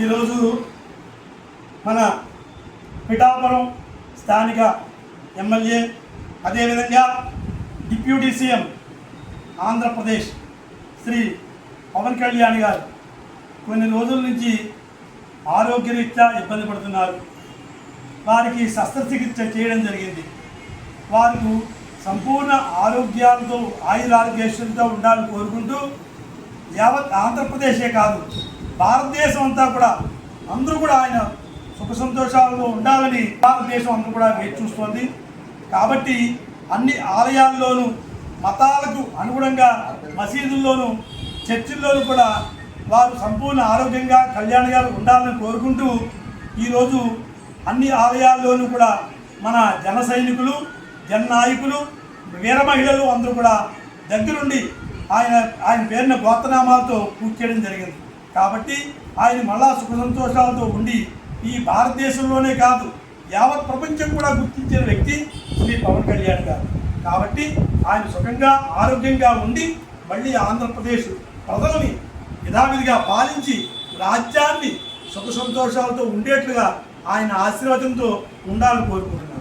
ఈరోజు మన పిఠాపురం స్థానిక ఎమ్మెల్యే అదేవిధంగా డిప్యూటీ సీఎం ఆంధ్రప్రదేశ్ శ్రీ పవన్ కళ్యాణ్ గారు కొన్ని రోజుల నుంచి ఆరోగ్యరీత్యా ఇబ్బంది పడుతున్నారు. వారికి శస్త్రచికిత్స చేయడం జరిగింది. వారికి సంపూర్ణ ఆరోగ్యాలతో ఆయురారోగ్యంతో ఉండాలని కోరుకుంటూ యావత్ ఆంధ్రప్రదేశే కాదు భారతదేశం అంతా కూడా అందరూ కూడా ఆయన సుఖ సంతోషాలతో ఉండాలని భారతదేశం అందరూ కూడా వేచి చూస్తోంది. కాబట్టి అన్ని ఆలయాల్లోనూ మతాలకు అనుగుణంగా మసీదుల్లోనూ చర్చిల్లోనూ కూడా వారు సంపూర్ణ ఆరోగ్యంగా కళ్యాణ్ గారు ఉండాలని కోరుకుంటూ ఈరోజు అన్ని ఆలయాల్లోనూ కూడా మన జన సైనికులు జననాయకులు వీర మహిళలు అందరూ కూడా దగ్గరుండి ఆయన పేరున గోత్రనామాలతో పూజ చేయడం జరిగింది. కాబట్టి ఆయన మళ్ళా సుఖ సంతోషాలతో ఉండి ఈ భారతదేశంలోనే కాదు యావత్ ప్రపంచం కూడా గుర్తించిన వ్యక్తి శ్రీ పవన్ కళ్యాణ్ గారు. కాబట్టి ఆయన సుఖంగా ఆరోగ్యంగా ఉండి మళ్ళీ ఆంధ్రప్రదేశ్ ప్రజలని యథావిధిగా పాలించి రాజ్యాన్ని సుఖ సంతోషాలతో ఉండేట్లుగా ఆయన ఆశీర్వాదంతో ఉండాలని కోరుకుంటున్నారు.